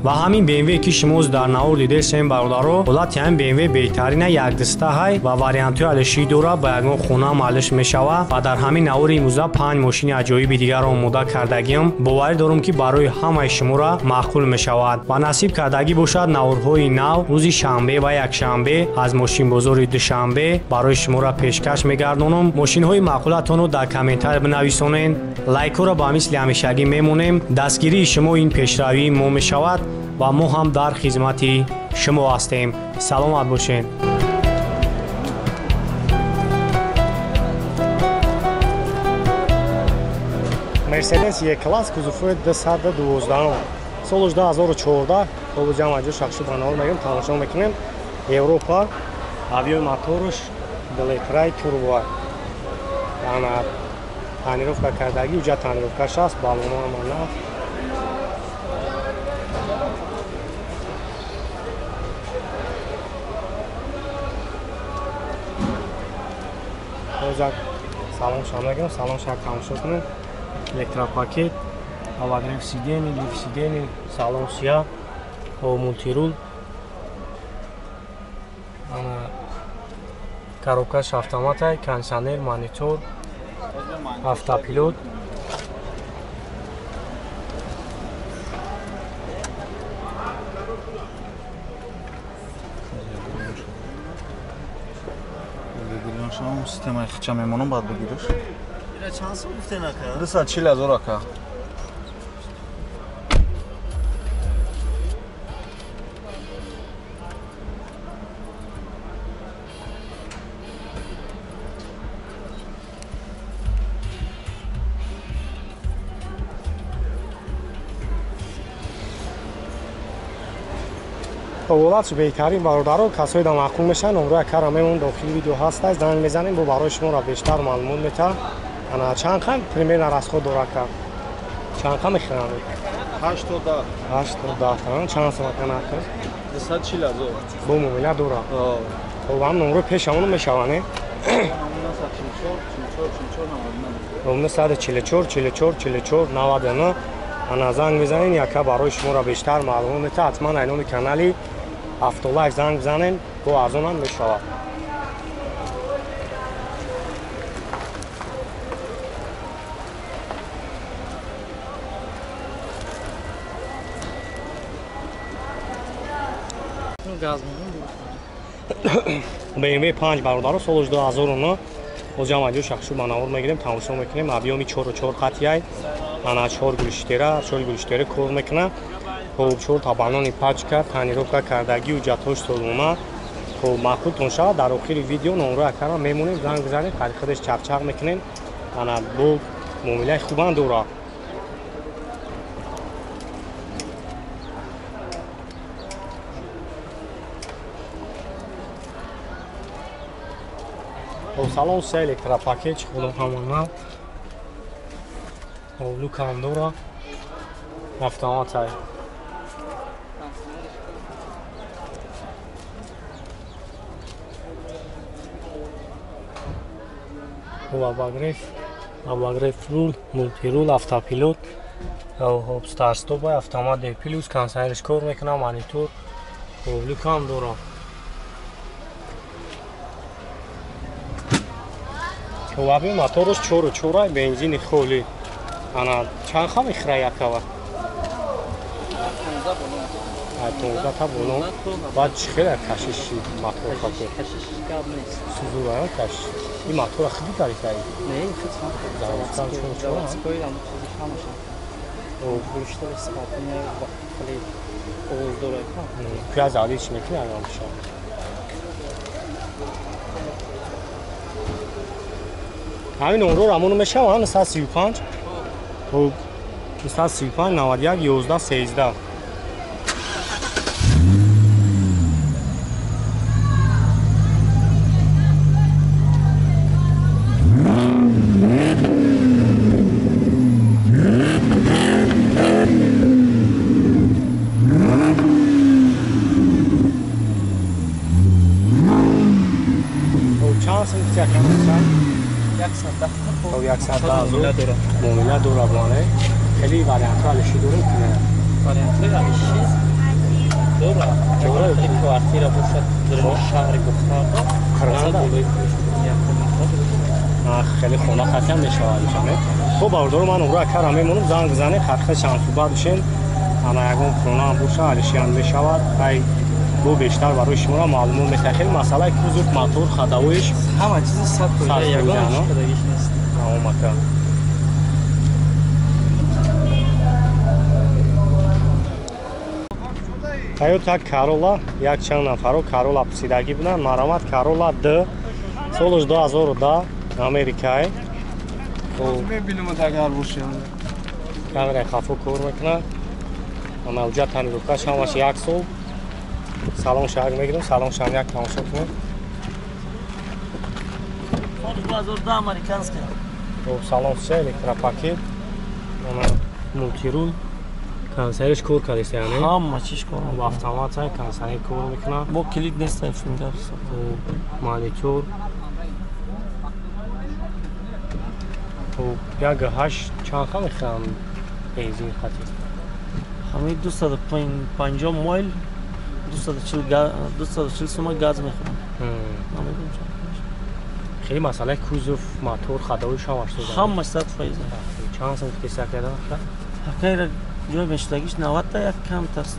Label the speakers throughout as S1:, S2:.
S1: ва ҳамин BMW ки шумо дар навор дидед сем бародаро ҳолати ҳамин BMW беҳтарина якдиста ҳай ва вариантҳои алишӣ дора ба ягон хона малиш мешавад ва дар ҳамин навори имрӯза 5 мошини аҷоиби дигар омода кардагиам. боварӣ дорам ки барои ҳамаи шуморо маъқул мешавад ва насиб кардагӣ бошад наворҳои нав рӯзи шанбе ва якшанбе аз мошинбозори душанбе барои шуморо пешкаш мегардонам. мошинҳои маъқулатонро дар комментар бинависонед. лайкҳоро ба мисли ҳамешагӣ мемонем. дастгирии шумо ин пешравии мо мешавад ва мо ҳам дар хизмати шумо ҳастем. саломат бошед. Mercedes E-Class кузуфи 212 соли 2014 ҳоло ҷамъаҷо шахши банавар мегӯям тамошо мекунем. Европа авиои моторш Black Turbo ана танировка кардагӣ уҷа танировкаш аст баллоно амана ҳозир салон шам мегӯям салон шак тамошо кунем. электропакет авагрев сидени лифт сидени салон сиёҳ ҳо мултирул ана коробкаш автоматай кондиционер монитор автопилот
S2: системаи хича мемонам баъд бигириш.
S3: چند سال گفته نکرد؟
S2: 240,000 ака.
S1: ҳолатш беҳтарин бародаро касои да маъқул мешаванд номрои акара мемон дохили видео ҳастаст занг мезанем бо барои шуморо бештар маълумот метаҳам. ана чанд қам примерно расход дора ка чанд қам мехӯранд
S2: 8 то 10.
S1: 8 то 10 тан чанд сомат канак
S2: 240,000
S1: бо муомила дора. хоб ҳам номрои пешамон мешаванд не 144 44 44 99 ана занг мезанен яка барои шуморо бештар маълумот метаҳад. ҳатман айноми канали автолайф занг бизанен бо арзонам мешавад. BMW 5 бародаро соли 2009 боз ҷамъаҷо шахшу ба навор мегирем тамошо мекунем. объёми 4 қатияй ана 4 гӯштера кор мекуна. хоб 4 табанони пачка танировка кардагӣ уҷатҳош солума хоб маъқултон шавад. дар охири видео номрои акара мемонем занг бизанем хади худаш чақчақ мекунем ана бо муомилаи хубам дора. салон се электропакет худо ҳамона лукам дора автоматай абагреф рул мултирул автопилот старстопай автомат д плюс кондиционериш кор мекунам монитор лукам дора. ҳоваби моторш 4 бензини холӣ ана чанд хам ихра якава 15 та болон баъд чӣ хела кашиши мотор хапе сузура каш ин мотора хиди каритаи не хит заводтан чун гӯштаи сипатини хали овоз дора пияз алиш мекунад амша ҳамин онро рамоно мешаванд 135 хуб 135 91 11 13 муомила дора бонае хеле вариантҳо алишӣ дорем ки
S3: вариантҳои алишӣ
S4: Doğru. Bir kvartira boşalt. Şehri Buxarda.
S1: Qirg'anda. خیلی خونه خطر میشه آنجامه خب باردار من اون را کارم میمونم زنگ بزنه خرخ چند صحبت بشین انا یکون خونه هم باشه علیشیان بشود ای بو بیشتر برای شما را معلومات میده خیلی مسئله کوزوف موتور خداویش
S3: همه چیز 100
S1: 100
S3: یگان
S1: نه؟
S3: شدگیش نیست.
S1: اومد Toyota Corolla یک چند نفرو Corolla پسیدگی بودن مرامت Corolla D سالش 2010 امریکایی
S2: میبینم اگر باشه
S1: کامرای خفو کار میکنه موجود تانی روکاش همش یک سال سالن شهر میگیرم سالن شهر یک تماشا کنیم
S3: Sonuç 2010 Amerikanski.
S1: و سالن سه الکتروپاکت مولتیرول کنسرش کار کردیست یعنی
S3: Hamma çiş konu.
S1: و автомат های کنسری کار میکنه
S3: Bu kilit neyse finger.
S1: و مانیتور و یک هشت چند خواهم میخوام بنزین خطی
S3: Hamı 250 mil 240 suma gaz میخورم.
S1: خیلی مسئله کوزوف موتور خداویش هم اشتو داره
S3: Hamma 100%.
S1: چند سنت کسی کرده بخیر
S3: Hakikaten جای بشتگیش 90 تا یک کم ترس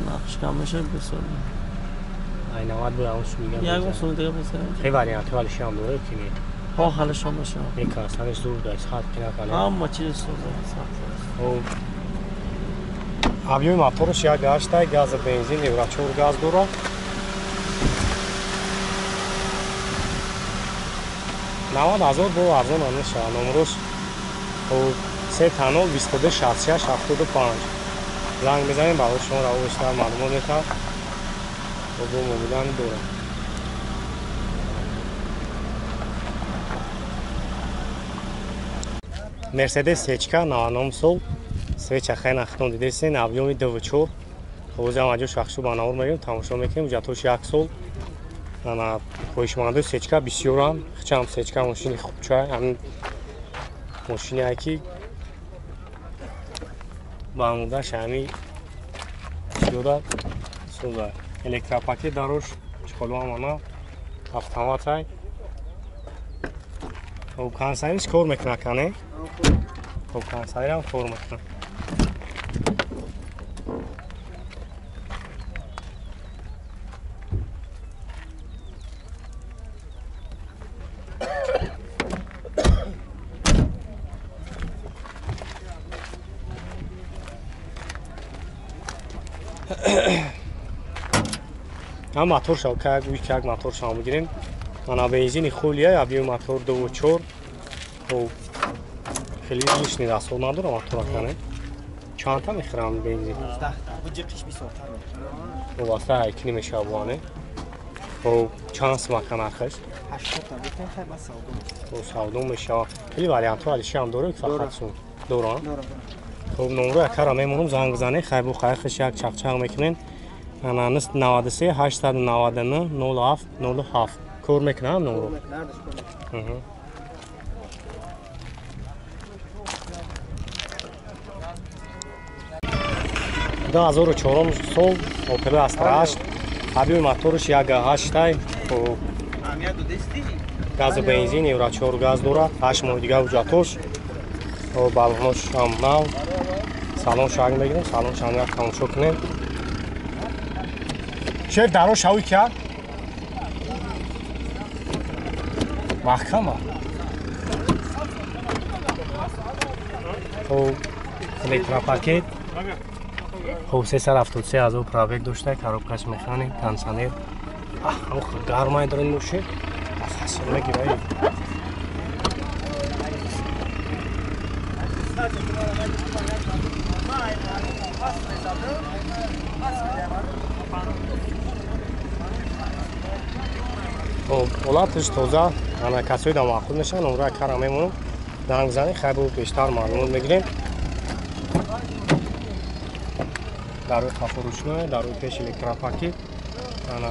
S3: نقش کم میشه بسیار.
S1: این 90 بود اونش میگم
S3: یک اون دیگه بسیار.
S1: خیلی واریانت والیش هم داره که می
S3: ها حالش هم میشه.
S1: میکنه سرش دور دست خط کنه کنه
S3: Hamma چیز سوزه.
S1: و объем моторش یک گاشته گاز بنزین еврочор گاز داره نواد هزار با ارزان آنشه نمروش و 3 22 66 75 زنگ بزنیم برای شما رو بیشتر معلومات میده و با موبیلان داره مرسدس سچکا 99 سال سویچ خیلی نختون دیدستین объем 2.4 حوزه آمجا شخصو باناور میگیم تماشا میکنیم جاتوش یک سال انا پویشمانده سچکا بسیار هم خچم سچکا ماشینی خوب چای همین ماشینی هایی با همودش همی چیودا سوزا الکتروپاکی داروش چکلو هم انا автомат های و کنسایش کار میکنه کنه و کنسایی هم کار میکنه هم موتور شو که یک موتور شما بگیریم من بنزین خولیه объем موتور 2.4 و خیلی ریش نیست اصلا نداره موتور کنه چند تا میخرم بنزین و واسه هایکنی میشه بوانه و چند سمکن ارخش
S2: 80 تا بتن خیلی بس سودو
S1: و سودو میشه خیلی واریانت ها علیشی هم داره که فقط سون دوران خب نمره اکر هم میمونم زنگ بزنه خیلی خیخش یک چقچق میکنین انا نست 93 899 07 07 کور میکنم نمره دا 2004 سال اوپل استرا 8 объем موتورش یک 8 تای گاز بنزین еврочор گاز داره 8 ماه دیگه وجاتوش و بالونش هم نو سالن شاگ میگیریم سالن شام یک تماشا کنیم شف درو شوی کرد محکمه خب الکتروپاکت خب 373 از او پراویک داشته کاروبکش میخانیک کنسانیر همون خود گرمای دارین موشه از حسن میگیره خب اولاتش توزه انا کسوی دا معقول میشن نمره کارم میمونم زنگ بزنی خیلی بیشتر معلومات میگیریم در روی خفه روشنه در روی پیش الکتروپاکی انا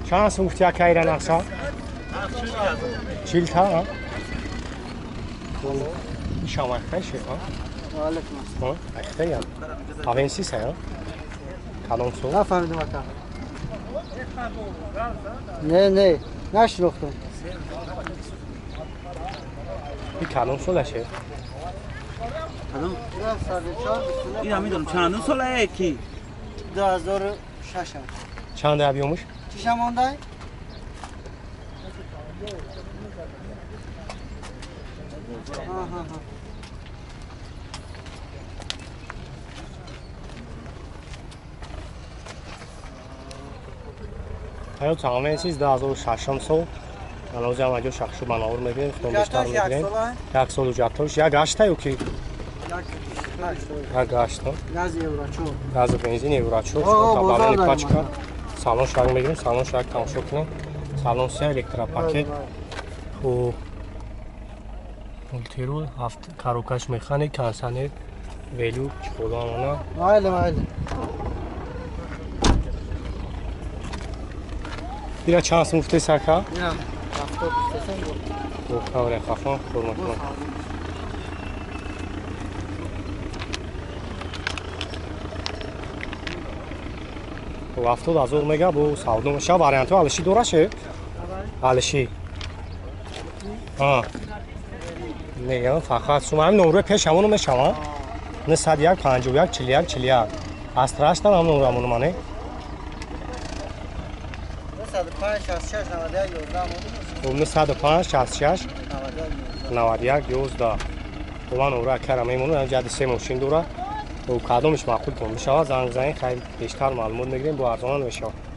S1: چند سوفتی ها که ایره نقشه؟
S5: 40 تا شما خیلی ها ها خیلی اوینسی سه کدام سو
S6: نفهمیدم اکا نه نشناختم
S5: این کدام سو دشه
S3: این هم میدونم چندون ساله یکی
S6: 2006
S5: چند بیومش
S6: چی شمانده؟
S5: ҳаё тамомиян чиз 2006 сол ҳанӯз ҳам аҷо шахшо банавар мебинем худом бештар мебинем як солу ҷаттош як гаштаю ки як гашта газу бензин еврачо балони пачка салон шак мегирем салон шак тамошо кунем салон се электропакет мултирул карукаш механик консонер велю чиқулонона
S6: майли
S5: ира чанд сум гуфтед сака
S6: ина 70
S5: кавре хафон ҳурматманд бо 70 000 мега бо савдо ша варианту алиши дораше алиши мегам фақат шумо ҳам номеро пеш ҳамоно мешава 901 51 41 41 астрашдан ҳам номеро мане 905 66 91 11 ва номеро кара мемонам ҷади се мошин дора кадомиш маъқул мешавад занг занг хай бештар маълумот мегирем бо арзонан мешавад